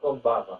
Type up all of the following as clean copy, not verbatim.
Con Baba.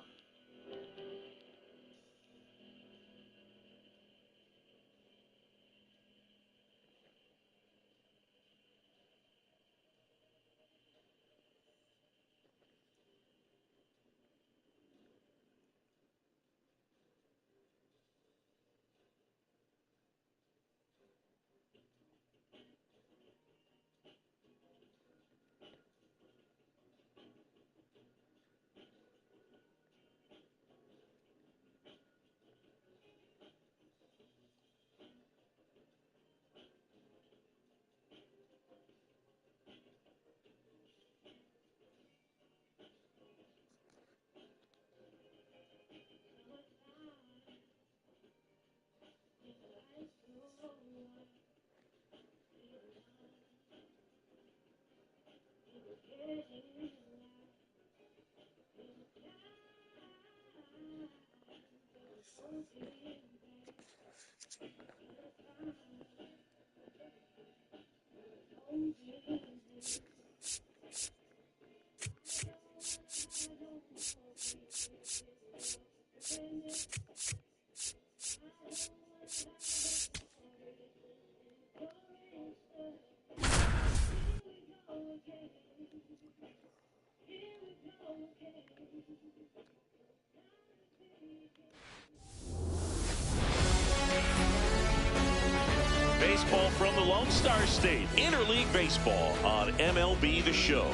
Baseball from the Lone Star State. Interleague Baseball on MLB The Show.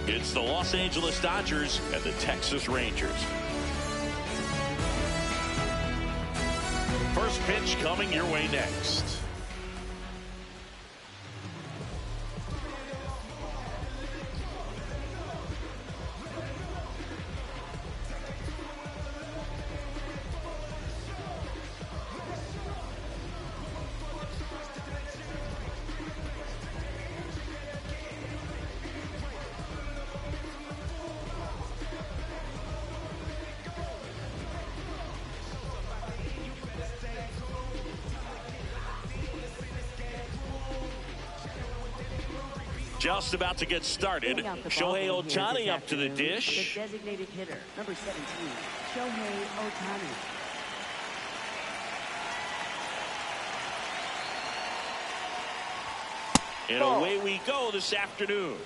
It's the Los Angeles Dodgers and the Texas Rangers. First pitch coming your way next. Just about to get started. Shohei Ohtani up to the dish. The designated hitter, number 17, Shohei Ohtani. And away we go this afternoon.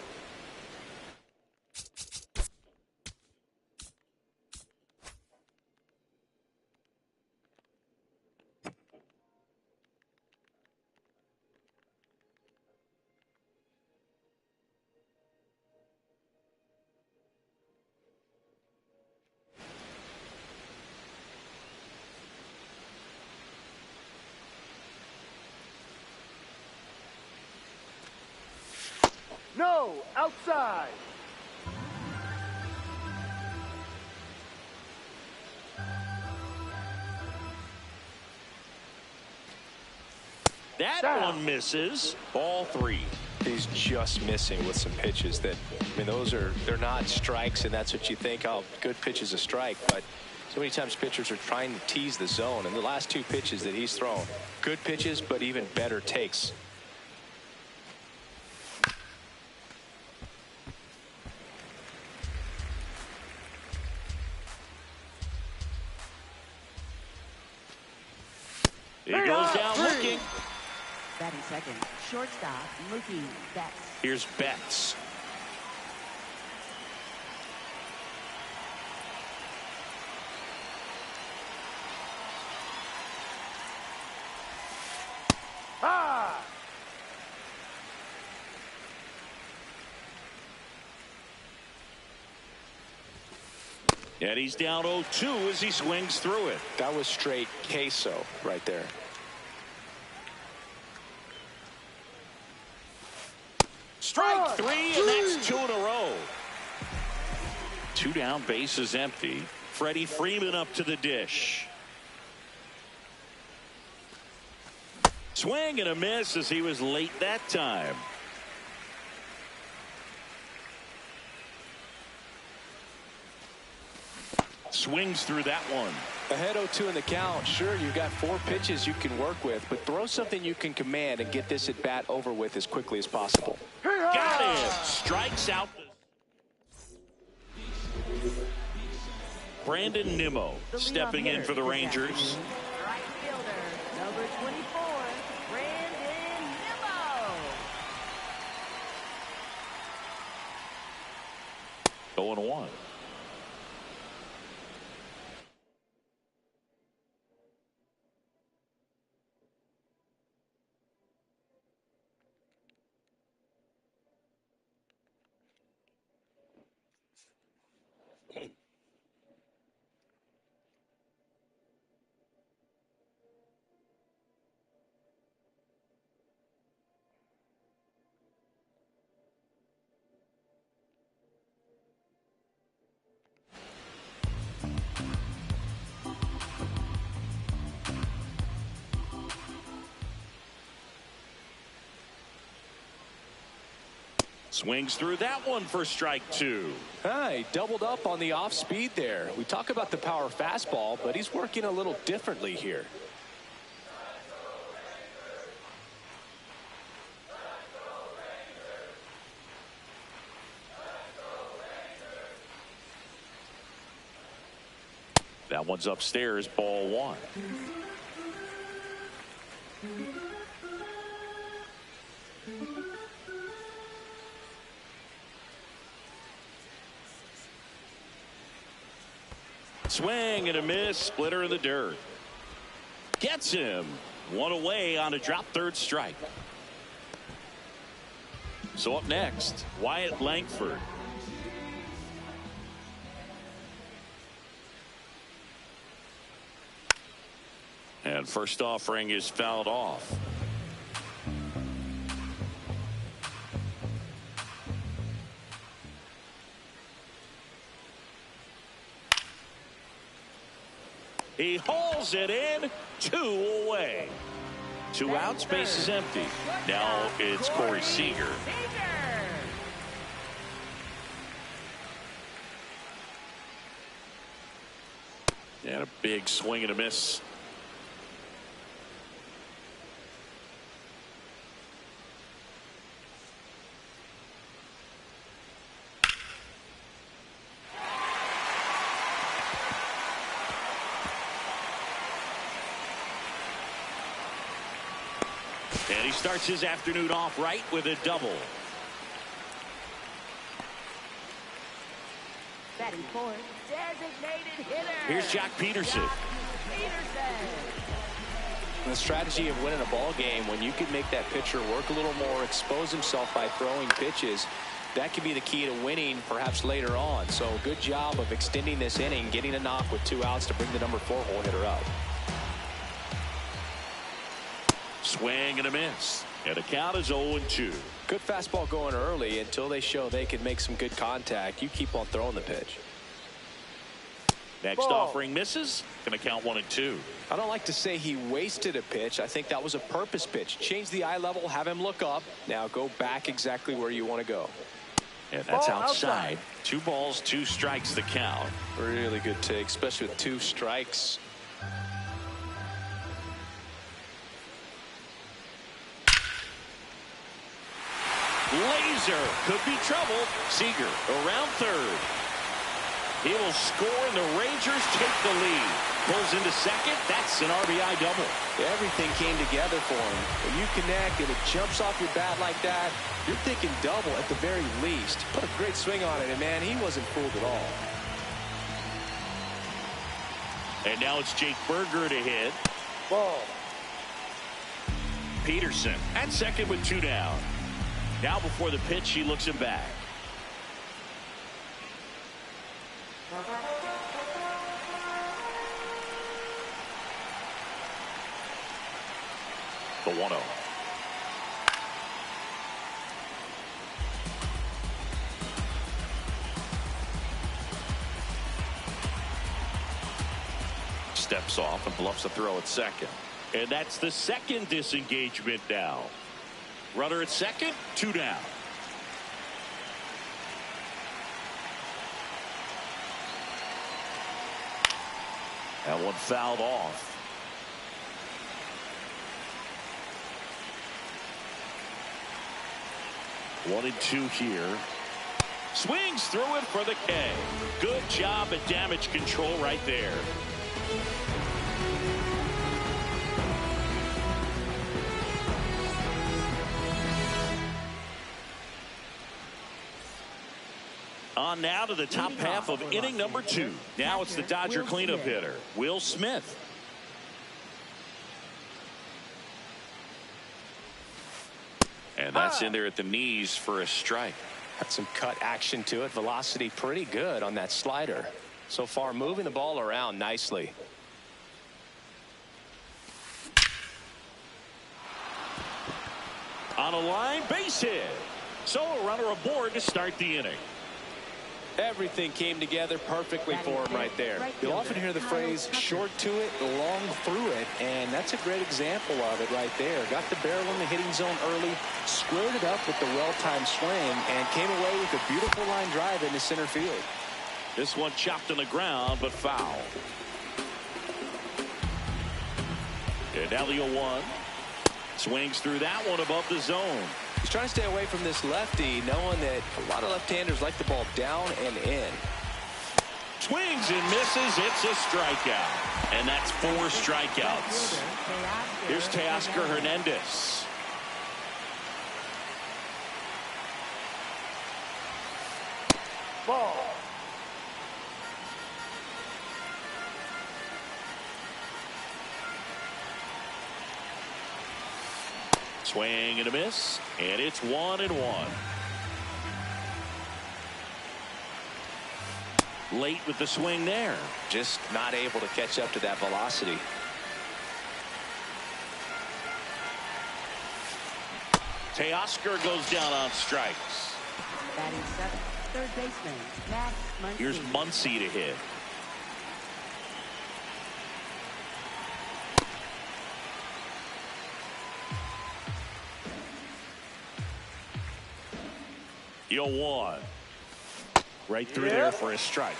No, outside. That one misses. Ball 3. He's just missing with some pitches that, I mean, they're not strikes, and that's what you think, oh, good pitch is a strike. But so many times pitchers are trying to tease the zone, and the last 2 pitches that he's thrown, good pitches, but even better takes. He goes down looking. Batting second, shortstop, Mookie Betts. Here's Betts. Ah! And he's down 0-2 as he swings through it. That was straight queso right there. Strike 3, and that's 2 in a row. 2 down, bases empty. Freddie Freeman up to the dish. Swing and a miss as he was late that time. Swings through that one. Ahead 0-2 in the count. Sure, you've got 4 pitches you can work with, but throw something you can command and get this at bat over with as quickly as possible. Got him. Strikes out. Brandon Nimmo stepping in for the Rangers. Right fielder, number 24, Brandon Nimmo. 0-1. Swings through that one for strike 2. He doubled up on the off speed there. We talk about the power fastball, but he's working a little differently here. That one's upstairs, ball 1. Swing and a miss, splitter in the dirt. Gets him. 1 away on a drop third strike. So up next, Wyatt Langford. And first offering is fouled off. He hauls it in. 2 away. 2 outs, base is empty. Now it's Corey Seager. And a big swing and a miss. And he starts his afternoon off right with a double. Batting fourth, designated hitter. Here's Jock Peterson. And the strategy of winning a ball game, when you can make that pitcher work a little more, expose himself by throwing pitches, that could be the key to winning perhaps later on. So good job of extending this inning, getting a knock with 2 outs to bring the number 4 hole hitter up. Swing and a miss. And the count is 0-2. Good fastball going early until they show they can make some good contact. You keep on throwing the pitch. Next Ball. offering misses. Going to count 1-2. I don't like to say he wasted a pitch. I think that was a purpose pitch. Change the eye level, have him look up. Now go back exactly where you want to go. And that's Ball outside. outside. 2 balls, 2 strikes the count. Really good take, especially with 2 strikes. Laser could be trouble. Seager around third. He will score and the Rangers take the lead. Pulls into second. That's an RBI double. Everything came together for him. When you connect and it jumps off your bat like that, you're thinking double at the very least. Put a great swing on it, and man, he wasn't fooled at all. And now it's Jake Burger to hit. Ball. Peterson at second with 2 down. Now before the pitch, he looks him back. The 1-0. Steps off and bluffs a throw at second. And that's the second disengagement now. Runner at second, 2 down. That one fouled off. One and 2 here. Swings through it for the K. Good job at damage control right there. On now to the top half of inning number 2. Now it's the Dodger cleanup hitter, Will Smith. And that's in there at the knees for a strike. Got some cut action to it. Velocity pretty good on that slider. So far moving the ball around nicely. On a line, base hit. So a runner aboard to start the inning. Everything came together perfectly for him right there. You'll often hear the phrase short to it, long through it, and that's a great example of it right there. Got the barrel in the hitting zone early, squared it up with the well-timed swing, and came away with a beautiful line drive into center field. This one chopped on the ground, but foul. And now the 0-1. Swings through that one above the zone. He's trying to stay away from this lefty, knowing that a lot of left-handers like the ball down and in. Swings and misses. It's a strikeout. And that's 4 strikeouts. Here's Teoscar Hernandez. Ball. Swing and a miss. And it's 1-1. Late with the swing there. Just not able to catch up to that velocity. Teoscar goes down on strikes. Batting seventh, third baseman, Max Muncy. Here's Muncy to hit. The 0-1. Right through there for a strike.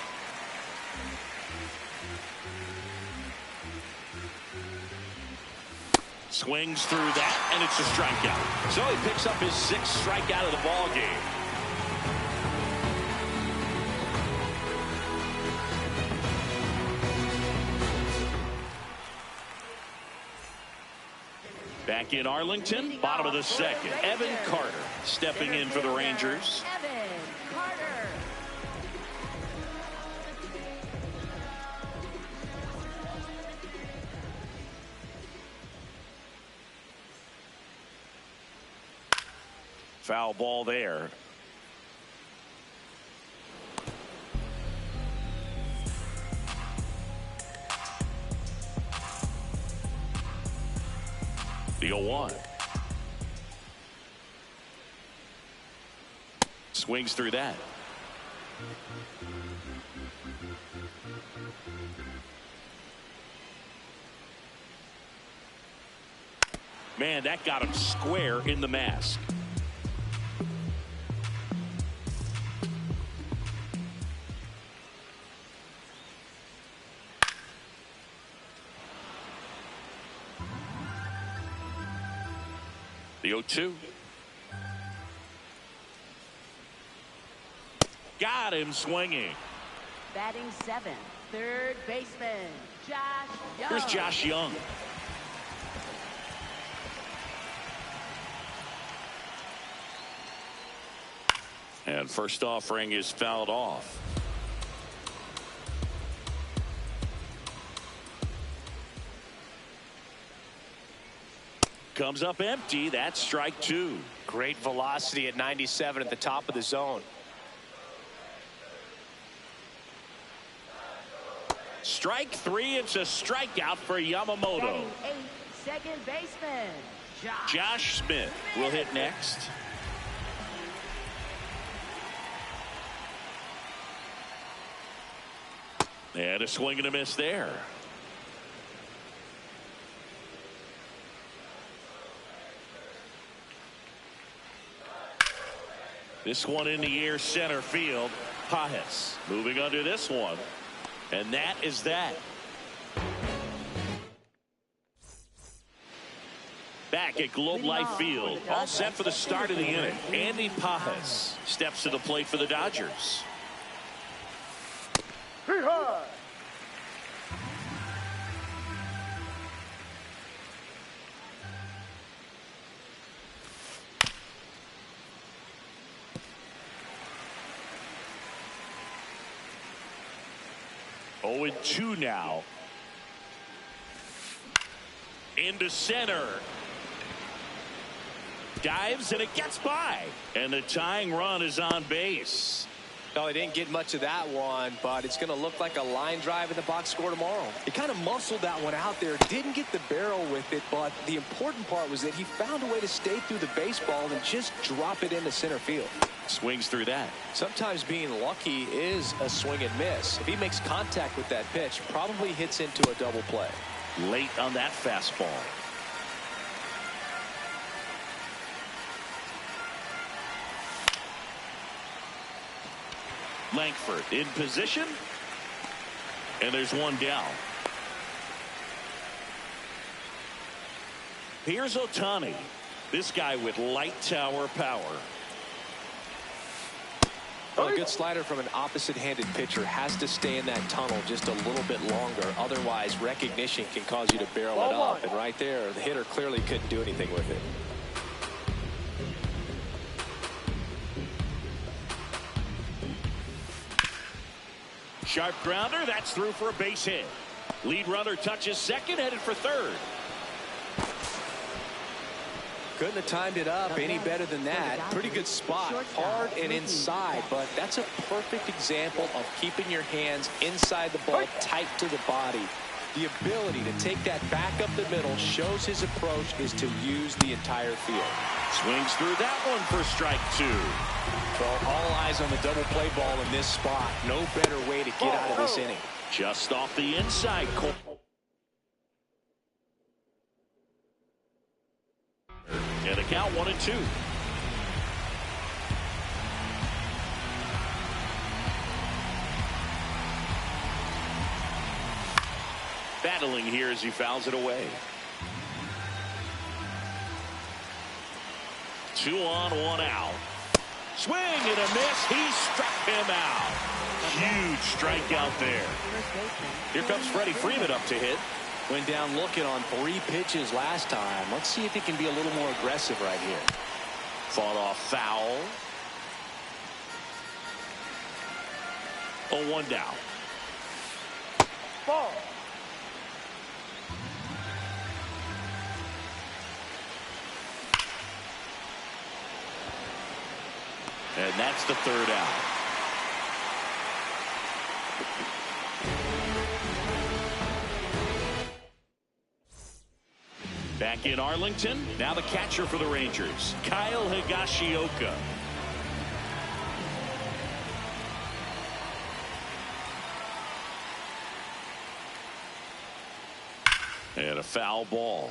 Swings through that, and it's a strikeout. So he picks up his 6th strikeout of the ball game. Back in Arlington, bottom of the second. Evan Carter stepping in for the Rangers. Evan Carter. Foul ball there. The 0-1. Swings through that. Man, that got him square in the mask. The 0-2. Got him swinging. Batting 7th, third baseman, Josh Young. Here's Josh Young. And first offering is fouled off. Comes up empty. That's strike 2. Great velocity at 97 at the top of the zone. Strike 3. It's a strikeout for Yamamoto. Batting 8th, second baseman, Josh Smith will hit next. And a swing and a miss there. This one in the air, center field. Pajes moving under this one. And that is that. Back at Globe Life Field, all set for the start of the inning. Andy Pajes steps to the plate for the Dodgers. Hee-haw! Oh, and 2 now. Into center. Dives and it gets by. And the tying run is on base. No, he didn't get much of that one, but it's going to look like a line drive in the box score tomorrow. He kind of muscled that one out there. Didn't get the barrel with it, but the important part was that he found a way to stay through the baseball and just drop it into center field. Swings through that. Sometimes being lucky is a swing and miss. If he makes contact with that pitch, probably hits into a double play. Late on that fastball. Langford in position. And there's one down. Here's Ohtani. This guy with light tower power. Well, a good slider from an opposite-handed pitcher has to stay in that tunnel just a little bit longer. Otherwise, recognition can cause you to barrel it up. And right there, the hitter clearly couldn't do anything with it. Sharp grounder. That's through for a base hit. Lead runner touches second, headed for third. Couldn't have timed it up any better than that. Pretty good spot. Hard and inside, but that's a perfect example of keeping your hands inside the ball, tight to the body. The ability to take that back up the middle shows his approach is to use the entire field. Swings through that one for strike 2. So all eyes on the double play ball in this spot. No better way to get out of this inning. Just off the inside corner. And a count 1-2. Battling here as he fouls it away. 2 on, 1 out. Swing and a miss. He struck him out. Huge strikeout there. Here comes Freddie Freeman up to hit. Went down looking on 3 pitches last time. Let's see if he can be a little more aggressive right here. Fought off foul. 0-1 down. Ball. And that's the 3rd out. Back in Arlington, now the catcher for the Rangers, Kyle Higashioka. And a foul ball.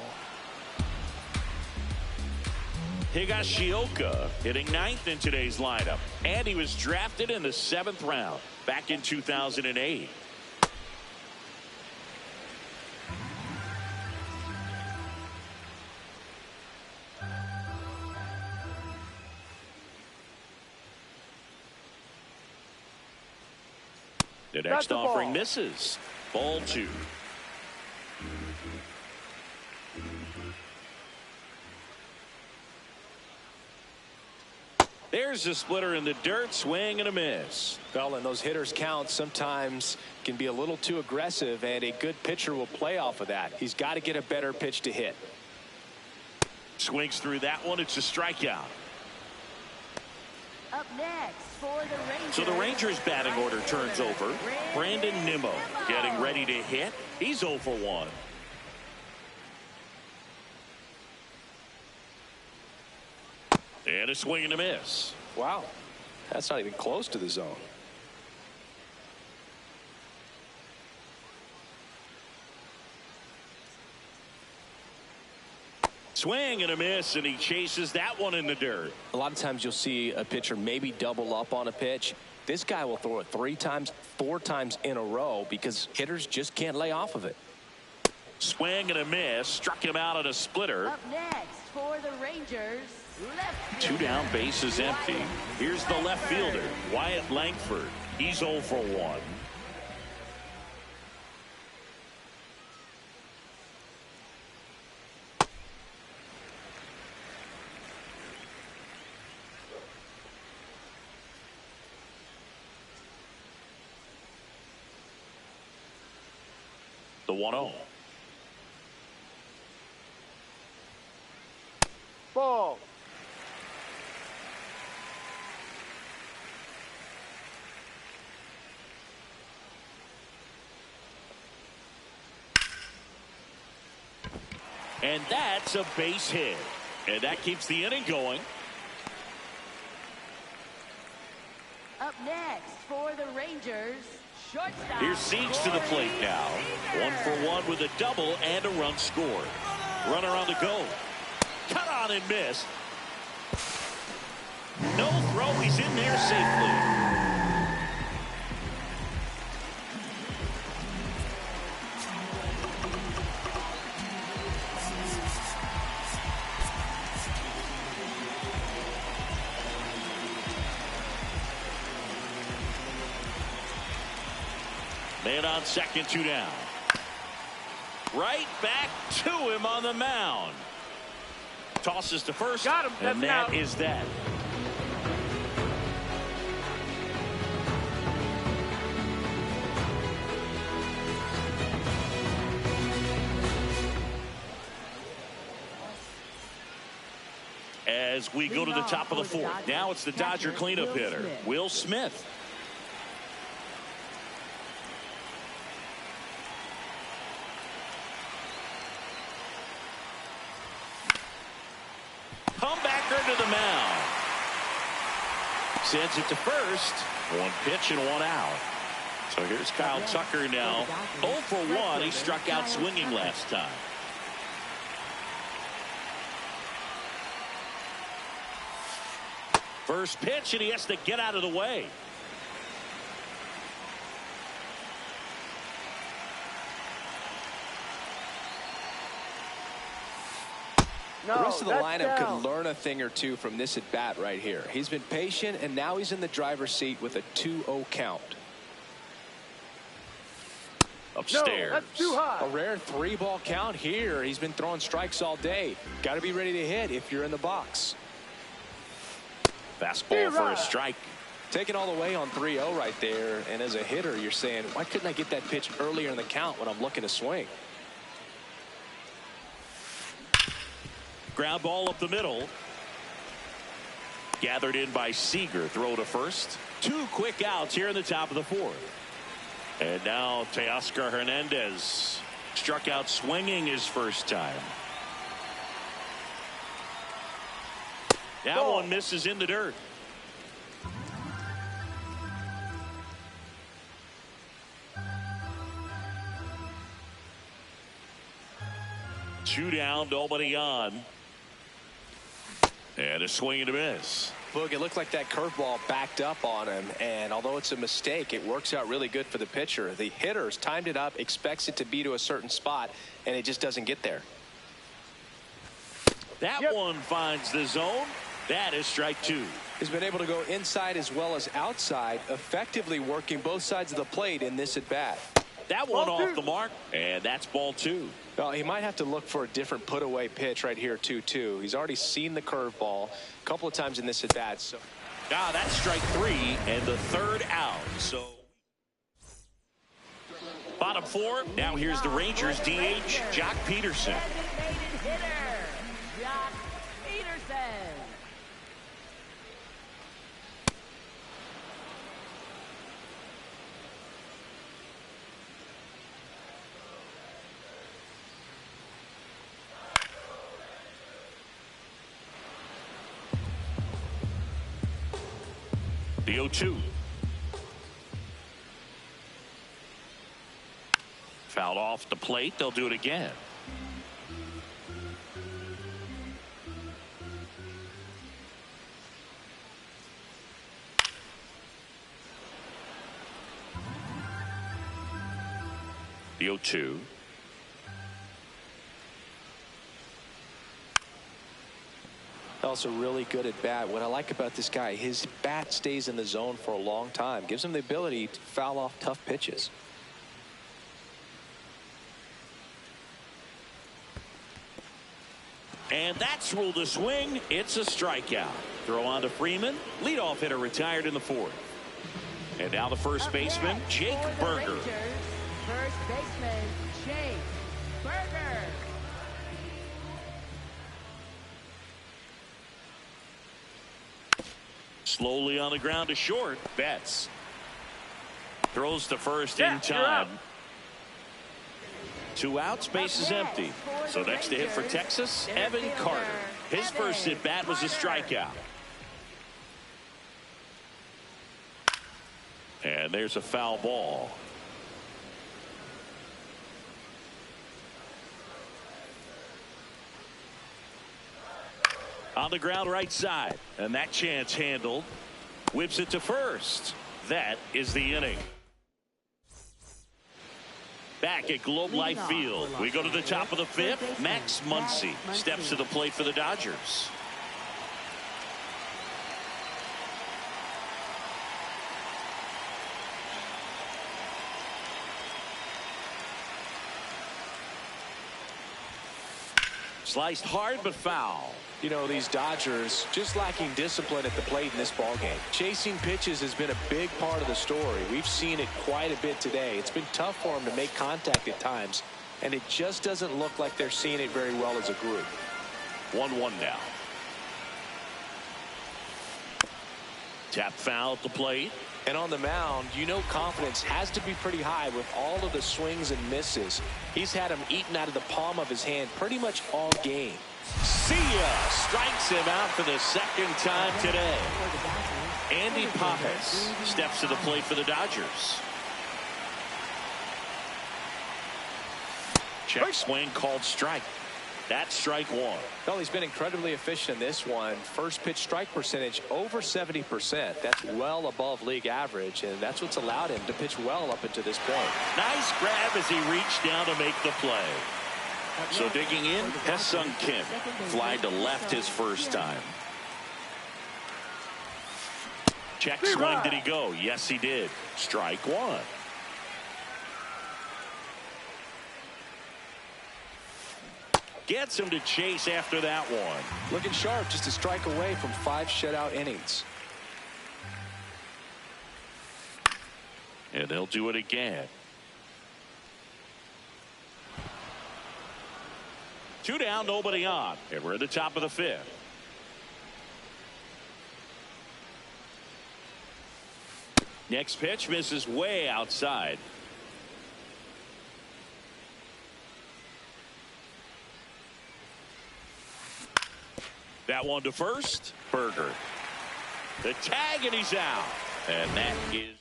Higashioka hitting 9th in today's lineup, and he was drafted in the 7th round back in 2008. The next offering misses. Ball 2. There's a splitter in the dirt, swing and a miss. Well, and those hitters count sometimes can be a little too aggressive, and a good pitcher will play off of that. He's got to get a better pitch to hit. Swings through that one. It's a strikeout. Up next for the Rangers. So the Rangers batting order turns over. Brandon Nimmo getting ready to hit. He's 0 for 1. And a swing and a miss. Wow, that's not even close to the zone. Swing and a miss, and he chases that one in the dirt. A lot of times you'll see a pitcher maybe double up on a pitch. This guy will throw it 3 times, 4 times in a row because hitters just can't lay off of it. Swing and a miss. Struck him out on a splitter. Up next for the Rangers, left 2 fielder, down, bases empty. Here's the left fielder, Wyatt Langford. He's 0 for 1. The 1-0. Ball. And that's a base hit. And that keeps the inning going. Up next for the Rangers, shortstop. Here's Siege to the plate now. 1 for 1 with a double and a run scored. Runner on the go. Cut on and miss. No throw. He's in there safely. Man on second, 2 down. Right back to him on the mound. Tosses to first. Got him. And That's that out. is that. As we go to the top of the 4th. Now it's the Dodger cleanup hitter, Will Smith. Comebacker to the mound. Sends it to first. 1 pitch and 1 out. So here's Kyle Tucker now. 0 for 1. He struck out swinging last time. First pitch, and he has to get out of the way. No, The rest of the that's lineup down. could learn a thing or two from this at bat right here. He's been patient, and now he's in the driver's seat with a 2-0 count. upstairs. No, that's too high. A rare 3-ball count here. He's been throwing strikes all day. Got to be ready to hit if you're in the box. Fastball for a strike. Taking all the way on 3-0 right there. And as a hitter, you're saying, why couldn't I get that pitch earlier in the count when I'm looking to swing? Ground ball up the middle. Gathered in by Seager. Throw to first. 2 quick outs here in the top of the 4th. And now Teoscar Hernandez struck out swinging his first time. That one misses in the dirt. Two down, nobody on. And a swing and a miss. Boog, it looked like that curveball backed up on him, and although it's a mistake, it works out really good for the pitcher. The hitter's timed it up, expects it to be to a certain spot, and it just doesn't get there. That one finds the zone. That is strike 2. He's been able to go inside as well as outside, effectively working both sides of the plate in this at-bat. That one off the mark, and that's ball 2. Well, he might have to look for a different put-away pitch right here, 2-2. He's already seen the curveball a couple of times in this at-bat. So. That's strike 3 and the 3rd out. So bottom 4. Now here's the Rangers DH, Jock Peterson. Designated hitter, Jock Peterson. The 0-2. Fouled off the plate. They'll do it again. The 0-2. Also really good at bat. What I like about this guy, his bat stays in the zone for a long time. Gives him the ability to foul off tough pitches. And that's ruled a swing. It's a strikeout. Throw on to Freeman. Leadoff hitter retired in the 4th. And now the first baseman, Jake Burger. First baseman, Jake Burger. Slowly on the ground to short. Betts throws to first in time. 2 outs, base is empty. So next to hit for Texas, Evan Carter. His first at bat was a strikeout. And there's a foul ball. On the ground right side, and that chance handled. Whips it to first. That is the inning. Back at Globe Life Field, we go to the top of the 5th. Max Muncy steps to the plate for the Dodgers. Sliced hard but foul. You know, these Dodgers just lacking discipline at the plate in this ballgame. Chasing pitches has been a big part of the story. We've seen it quite a bit today. It's been tough for them to make contact at times, and it just doesn't look like they're seeing it very well as a group. 1-1 now. Tap foul at the plate. And on the mound, you know confidence has to be pretty high with all of the swings and misses. He's had them eaten out of the palm of his hand pretty much all game. See ya! Strikes him out for the 2nd time today. Andy Pappas steps to the plate for the Dodgers. Check swing called strike. That's strike 1. Well, he's been incredibly efficient in this one. First pitch strike percentage over 70%. That's well above league average, and that's what's allowed him to pitch well up into this point. Nice grab as he reached down to make the play. So digging in, Ha-Seong Kim. Fly to left his first time. Check swing. Did he go? Yes, he did. Strike 1. gets him to chase after that one. Looking sharp, just a strike away from 5 shutout innings. And they'll do it again. 2 down, nobody on. And we're at the top of the 5th. Next pitch misses way outside. That one to first. Berger. The tag, and he's out. And that is.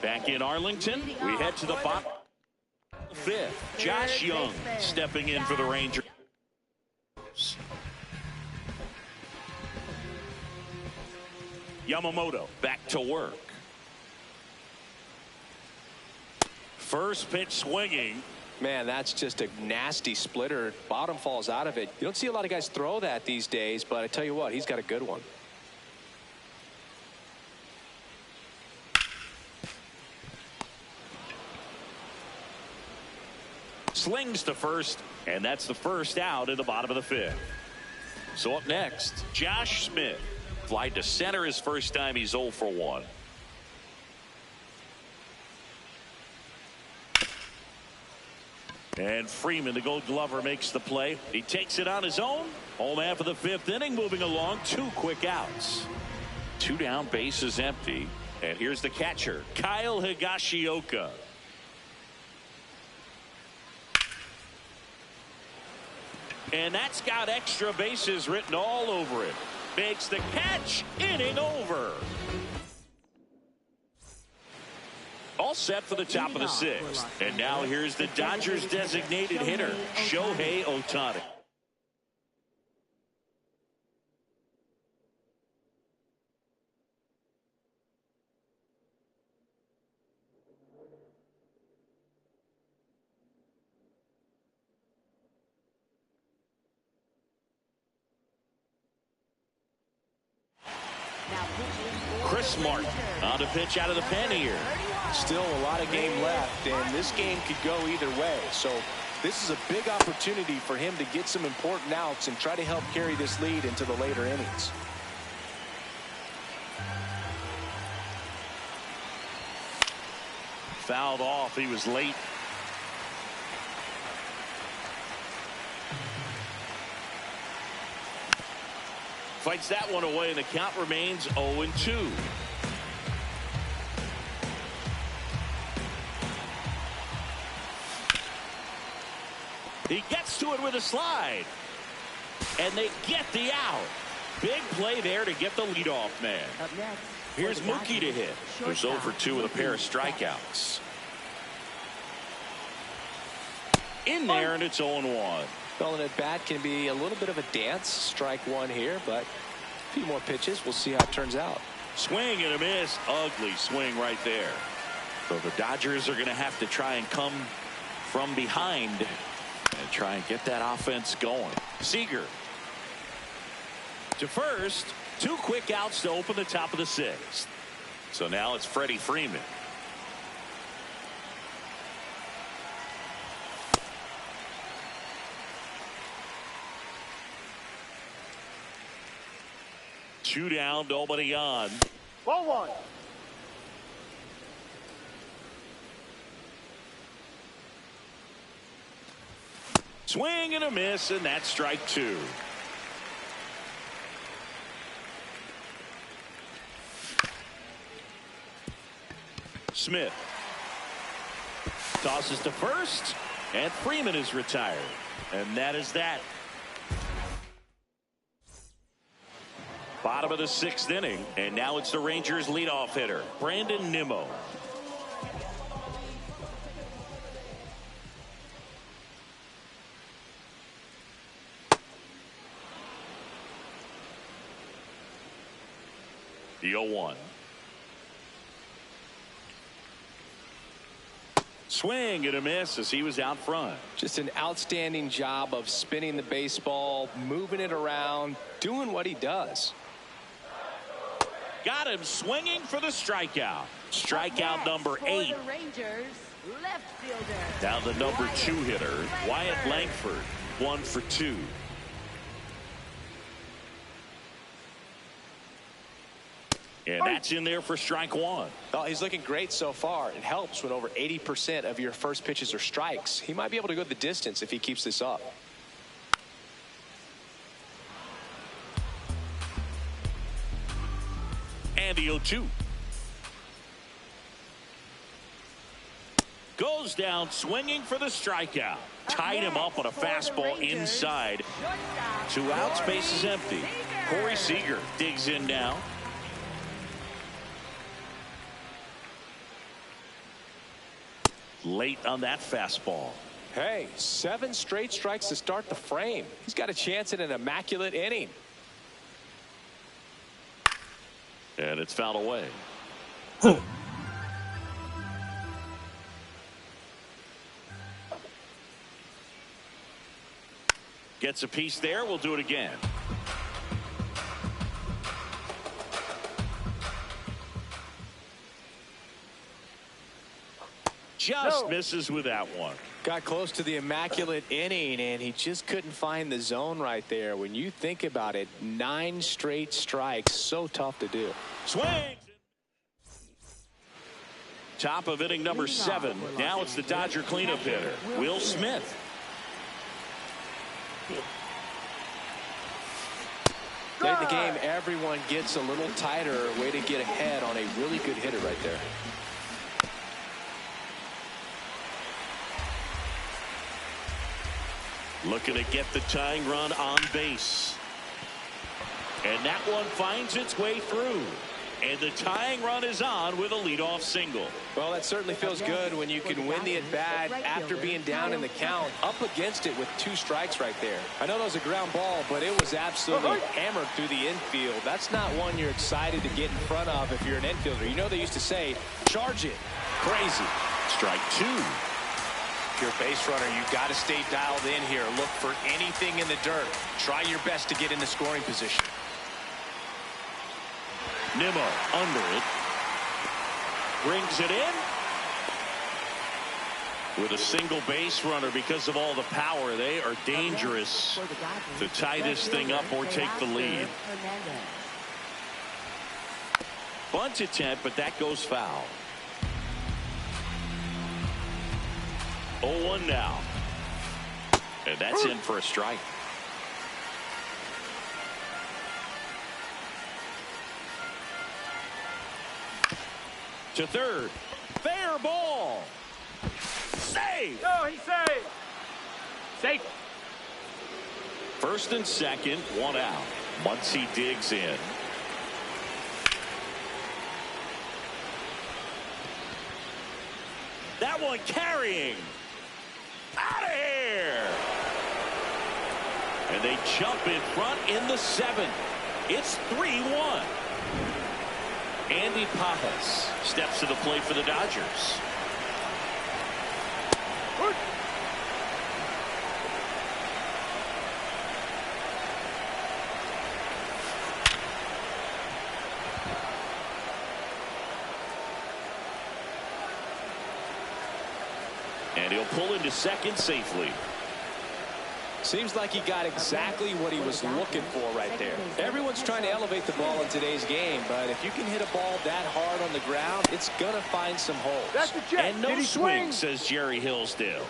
Back in Arlington, we head to the bottom 5th. Josh Young stepping in for the Rangers. Yamamoto back to work. First pitch swinging. Man, that's just a nasty splitter. Bottom falls out of it. You don't see a lot of guys throw that these days, but I tell you what, he's got a good one. Slings to first, and that's the first out in the bottom of the 5th. So up next, Josh Smith. Fly to center his first time. He's 0 for 1. And Freeman, the Gold Glover, makes the play. He takes it on his own. Home half of the 5th inning, moving along. 2 quick outs. 2 down, bases empty. And here's the catcher, Kyle Higashioka. And that's got extra bases written all over it. Makes the catch. Inning over. All set for the top of the 6th. And now here's the Dodgers designated hitter, Shohei Ohtani. Chris Martin on to pitch out of the pen here. Still a lot of game left, and this game could go either way. So this is a big opportunity for him to get some important outs and try to help carry this lead into the later innings. Fouled off. He was late. Fights that one away, and the count remains 0-2. He gets to it with a slide. And they get the out. Big play there to get the leadoff man. Up next, Here's Mookie to hit. Who's 0 for 2 with a pair of strikeouts. In there, and it's 0-1. Calling at bat can be a little bit of a dance. Strike one here, but a few more pitches. We'll see how it turns out. Swing and a miss. Ugly swing right there. So the Dodgers are going to have to try and come from behind and try and get that offense going. Seager to first. 2 quick outs to open the top of the 6th. So now it's Freddie Freeman. Two down, nobody on. 1-1. Swing and a miss, and that's strike 2. Smith tosses to first, and Freeman is retired. And that is that. Bottom of the 6th inning, and now it's the Rangers leadoff hitter, Brandon Nimmo. The 0-1. Swing and a miss as he was out front. Just an outstanding job of spinning the baseball, moving it around, doing what he does. Got him swinging for the strikeout. Strikeout number 8. The Rangers, left fielder. Now the number 2 hitter, Wyatt Langford, 1 for 2. And that's in there for strike 1. Oh, he's looking great so far. It helps when over 80% of your first pitches are strikes. He might be able to go the distance if he keeps this up. And the 0-2. Goes down swinging for the strikeout. Tied him up on a fastball inside. 2 outs, base is empty. Corey Seager digs in now. Late on that fastball. Hey, 7 straight strikes to start the frame. He's got a chance at an immaculate inning. And it's fouled away. Gets a piece there. We'll do it again. Just misses with that one. Got close to the immaculate inning, and he just couldn't find the zone right there. When you think about it, 9 straight strikes, so tough to do. Swings. Top of inning number 7. Now it's the Dodger cleanup hitter, Will Smith. Late in the game, everyone gets a little tighter. Way to get ahead on a really good hitter right there. Looking to get the tying run on base. And that one finds its way through. And the tying run is on with a leadoff single. Well, that certainly feels good when you can win the at-bat after being down in the count, up against it with 2 strikes right there. I know that was a ground ball, but it was absolutely hammered through the infield. That's not one you're excited to get in front of if you're an infielder. You know they used to say, charge it. Crazy. Strike 2. If you're a base runner, you've got to stay dialed in here. Look for anything in the dirt. Try your best to get in the scoring position. Nimmo under it. Brings it in. With a single base runner because of all the power. They are dangerous to tie this thing up or take the lead. Bunt attempt, but that goes foul. 0-1 now. And that's in for a strike. To third. Fair ball. Save. No, he's safe. Safe. First and second, 1 out. Muncy digs in. That one carrying. Out of here. And they jump in front in the 7th. It's 3-1. Andy Pajas steps to the plate for the Dodgers. And he'll pull into second safely. Seems like he got exactly what he was looking for right there. Everyone's trying to elevate the ball in today's game, but if you can hit a ball that hard on the ground, it's going to find some holes. That's the jet. And no Did he swing, swing? says Jerry Hillsdale.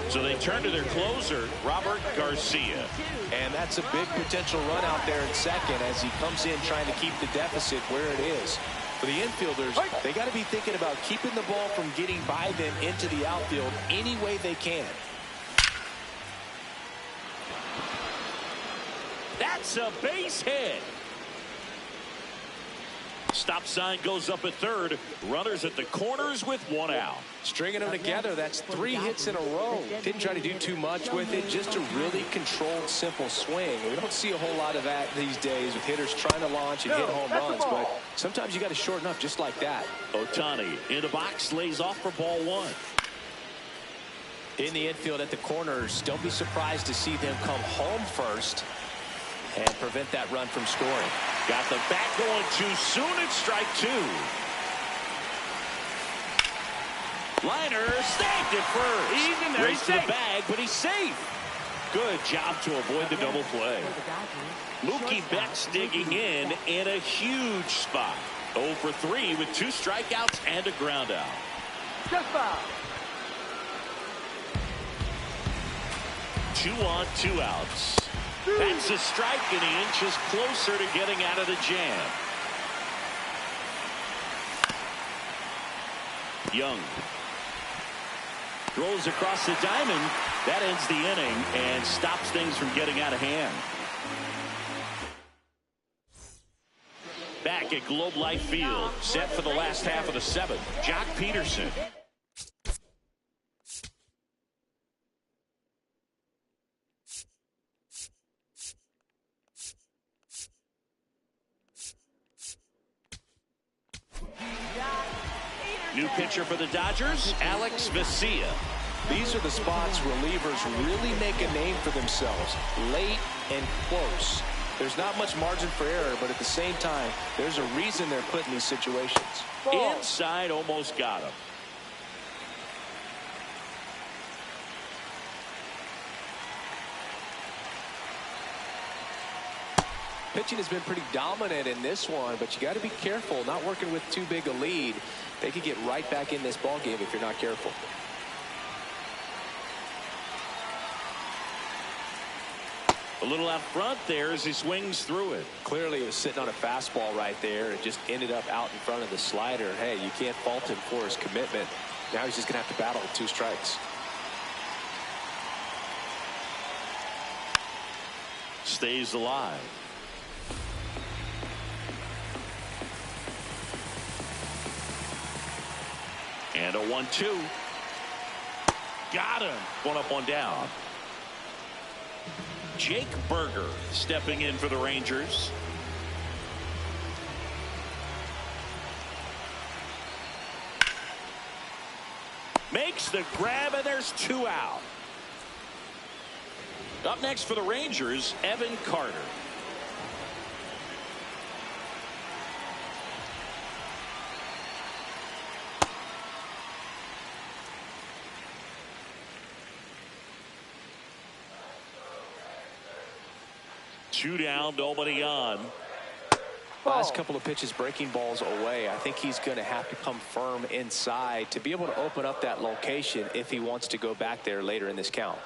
So they turn to their closer, Robert Garcia. And that's a big potential run out there in second as he comes in trying to keep the deficit where it is. For the infielders, they got to be thinking about keeping the ball from getting by them into the outfield any way they can. That's a base hit. stop sign goes up at third. Runners at the corners with one out. Stringing them together, that's 3 hits in a row. Didn't try to do too much with it, just a really controlled, simple swing. We don't see a whole lot of that these days with hitters trying to launch and hit home runs, but sometimes you got to shorten up just like that. Ohtani in the box, lays off for ball 1. In the infield at the corners, don't be surprised to see them come home first and prevent that run from scoring. Got the bat going too soon. It's strike 2. Liner snagged it first. He's in there. Race He's to the safe. bag, but he's safe. Good job to avoid the double play. Mookie Betts digging in a huge spot. 0 for 3 with 2 strikeouts and a ground out. Just foul. 2 on, 2 outs. That's a strike, and he inches closer to getting out of the jam. Young throws across the diamond. That ends the inning and stops things from getting out of hand. Back at Globe Life Field, set for the last half of the 7th. Jock Peterson. New pitcher for the Dodgers, Alex Vesia. These are the spots relievers really make a name for themselves, late and close. There's not much margin for error, but at the same time, there's a reason they're put in these situations. Inside, almost got him. Pitching has been pretty dominant in this one, but you got to be careful, not working with too big a lead. They could get right back in this ball game if you're not careful. A little out front there as he swings through it. Clearly it was sitting on a fastball right there. It just ended up out in front of the slider. Hey, you can't fault him for his commitment. Now he's just going to have to battle with 2 strikes. Stays alive. And a 1-2. Got him. 1 up, 1 down. Jake Burger stepping in for the Rangers. Makes the grab, and there's 2 out. Up next for the Rangers, Evan Carter. Two down, nobody on. Last couple of pitches breaking balls away. I think he's going to have to come firm inside to be able to open up that location if he wants to go back there later in this count.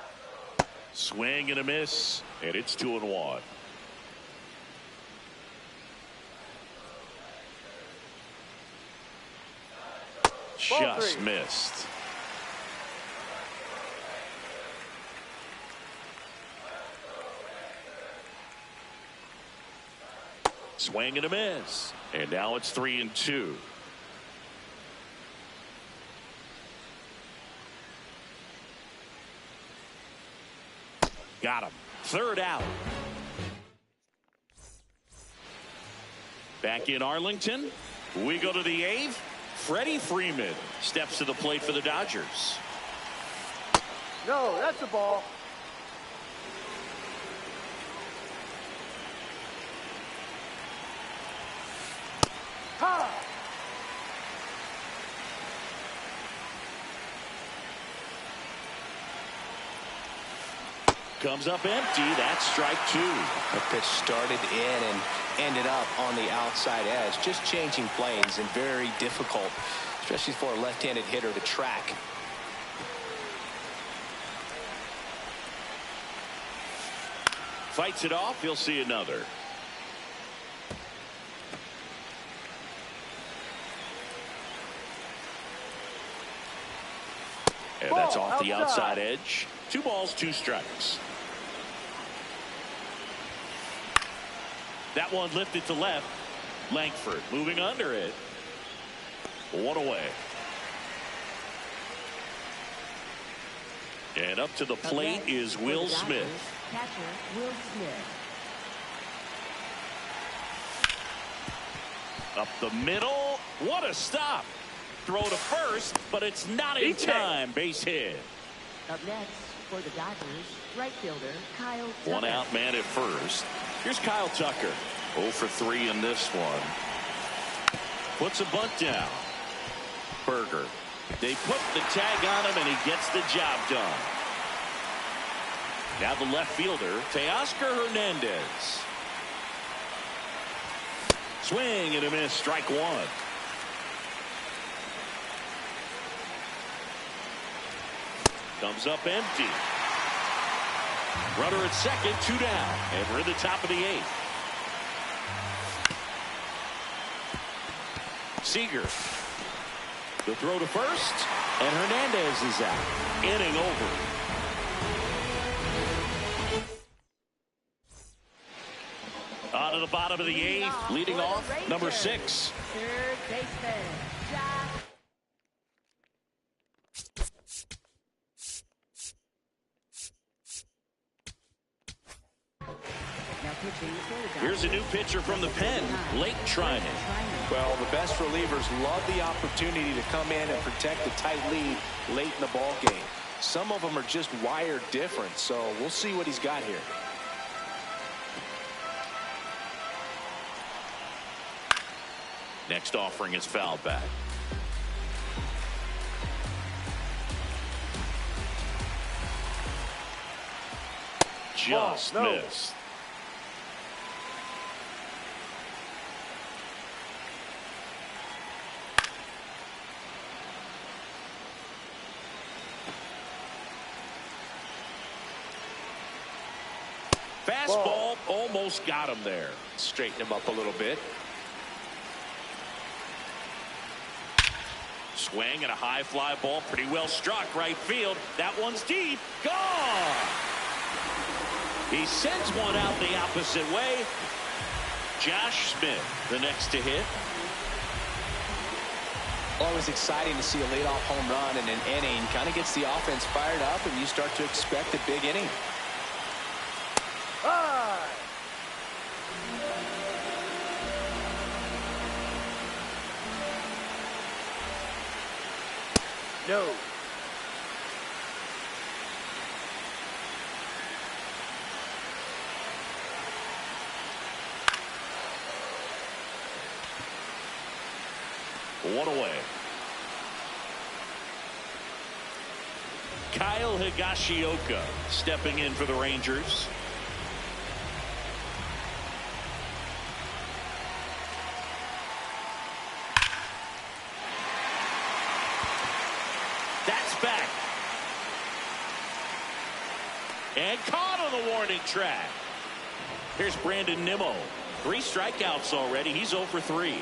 Swing and a miss, and it's 2-1. Just missed. Swing and a miss. And now it's 3-2. Got him. 3rd out. Back in Arlington, we go to the 8th. Freddie Freeman steps to the plate for the Dodgers. No, that's the ball. Ha! Comes up empty. That's strike 2. The pitch started in and ended up on the outside edge. Just changing planes and very difficult, especially for a left-handed hitter to track. Fights it off. He'll see another. And that's off the outside edge. 2 balls, 2 strikes. That one lifted to left. Langford moving under it. One away. And up to the plate is Will Smith. Catcher Will Smith. Up the middle. What a stop. Throw to first, but it's not in time. Base hit. Up next for the Dodgers, right fielder Kyle Tucker. One out man at first. Here's Kyle Tucker. 0 for 3 in this one. Puts a bunt down. Berger. They put the tag on him and he gets the job done. Now the left fielder, Teoscar Hernandez. Swing and a miss, strike one. Comes up empty. Runner at second, 2 down, and we're in the top of the 8th. Seager. The throw to first, and Hernandez is out. Inning over. On to the bottom of the 8th, leading off, number 6. Third baseman, Josh. Now pitching for the Dodgers. Here's a new pitcher from the pen, Blake Trinan. Well, the best relievers love the opportunity to come in and protect a tight lead late in the ball game. Some of them are just wired different, so we'll see what he's got here. Next offering is fouled back. Just missed. Fastball almost got him there. Straighten him up a little bit. Swing and a high fly ball, pretty well struck right field. That one's deep, gone. He sends one out the opposite way. Josh Smith, the next to hit. Always exciting to see a leadoff home run in an inning. Kind of gets the offense fired up, and you start to expect a big inning. No. One away. Kyle Higashioka stepping in for the Rangers. That's back. And caught on the warning track. Here's Brandon Nimmo. 3 strikeouts already. He's 0 for 3.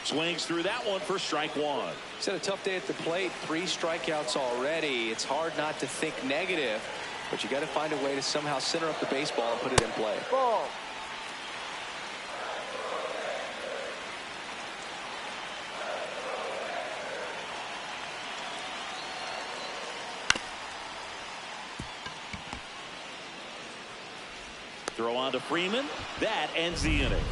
Swings through that one for strike one. He's had a tough day at the plate. 3 strikeouts already. It's hard not to think negative, but you got to find a way to somehow center up the baseball and put it in play. Ball. Throw on to Freeman. That ends the inning.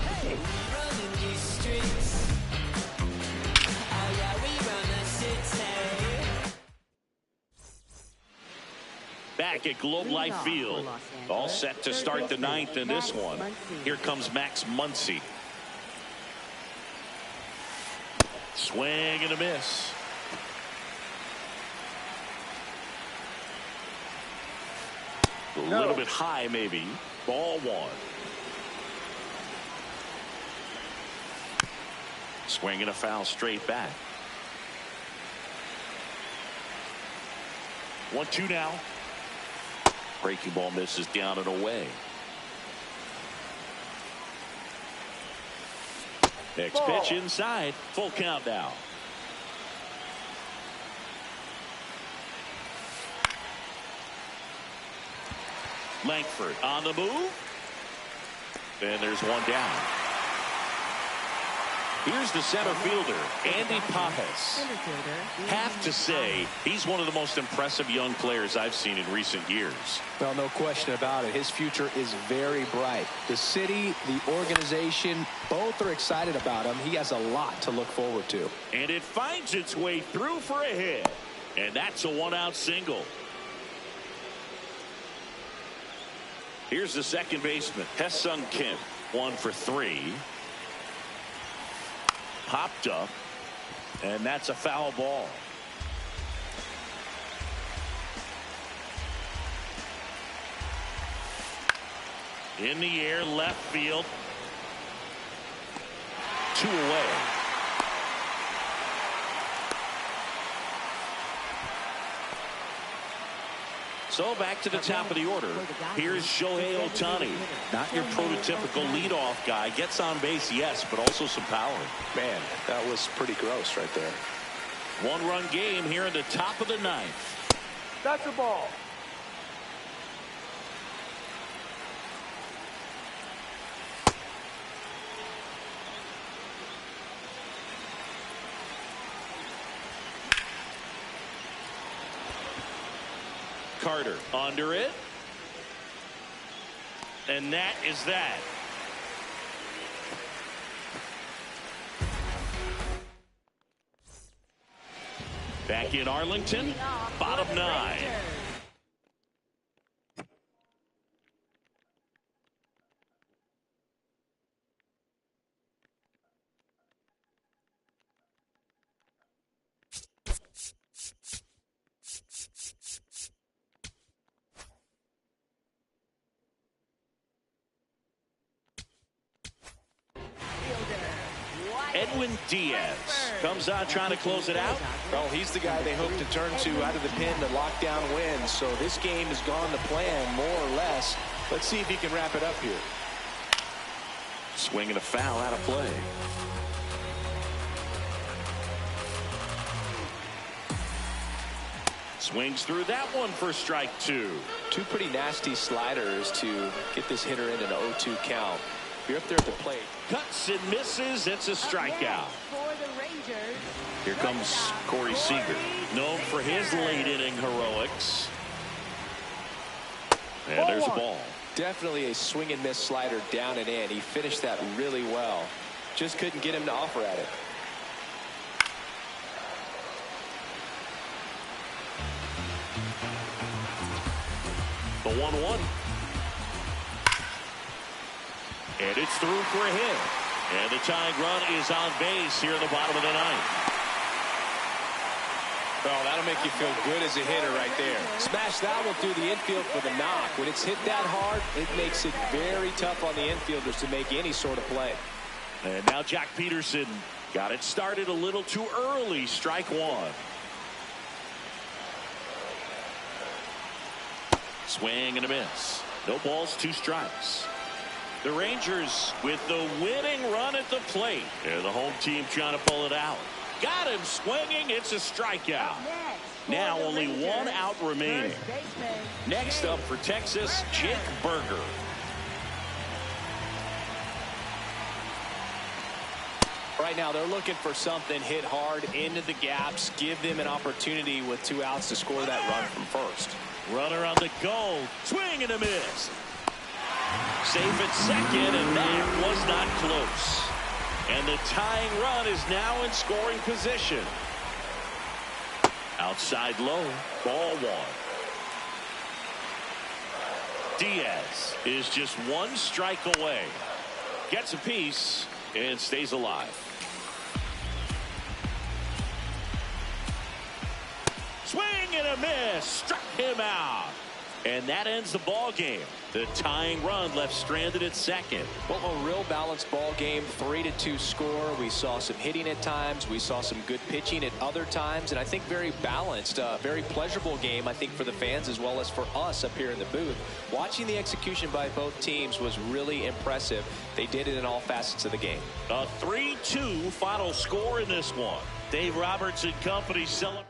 Back at Globe Life Field. All set to start the 9th in this one. Here comes Max Muncy. Swing and a miss. A little bit high maybe. Ball 1. Swing and a foul straight back. 1-2 now. Breaking ball misses down and away. Next pitch inside. Full count now. Langford on the move. And there's one down. Here's the center fielder, Andy Pages. Have to say, he's one of the most impressive young players I've seen in recent years. Well, no question about it. His future is very bright. The city, the organization, both are excited about him. He has a lot to look forward to. And it finds its way through for a hit. And that's a one-out single. Here's the second baseman, Hesung Kim, 1 for 3. Popped up, and that's a foul ball. In the air, left field. 2 away. So back to the top of the order. Here's Shohei Ohtani. Not your prototypical leadoff guy. Gets on base, yes, but also some power. Man, that was pretty gross right there. 1-run game here in the top of the 9th. That's a ball. Carter under it. And that is that. Back in Arlington, bottom 9. Edwin Diaz comes on trying to close it out. Well, he's the guy they hope to turn to out of the pen to lock down wins. So this game has gone to plan more or less. Let's see if he can wrap it up here. Swinging a foul out of play. Swings through that one for strike 2. 2 pretty nasty sliders to get this hitter in an 0-2 count. You're up there at the plate. Cuts and misses. It's a strikeout. Here comes Corey Seager, known for his late inning heroics. And there's a ball. Definitely a swing and miss slider down and in. He finished that really well. Just couldn't get him to offer at it. The 1-1. And it's through for a hit. And the tying run is on base here in the bottom of the 9th. Oh, that'll make you feel good as a hitter right there. Smash that one through the infield for the knock. When it's hit that hard, it makes it very tough on the infielders to make any sort of play. And now Jack Peterson got it started a little too early. Strike 1. Swing and a miss. No balls, 2 strikes. The Rangers with the winning run at the plate. And the home team trying to pull it out. Got him swinging. It's a strikeout. Now only 1 out remaining. Next up for Texas, Jake Burger. Right now they're looking for something hit hard into the gaps. Give them an opportunity with 2 outs to score that run from first. Runner on the go. Swing and a miss. Safe at second, and that was not close. And the tying run is now in scoring position. Outside low, ball 1. Diaz is just 1 strike away. Gets a piece and stays alive. Swing and a miss. Struck him out. And that ends the ball game. The tying run left stranded at second. Well, a real balanced ball game, 3-2 score. We saw some hitting at times. We saw some good pitching at other times. And I think very balanced, very pleasurable game, I think, for the fans as well as for us up here in the booth. Watching the execution by both teams was really impressive. They did it in all facets of the game. A 3-2 final score in this one. Dave Roberts and company celebrate.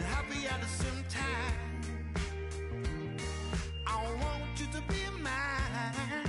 Happy at the same time. I want you to be mine.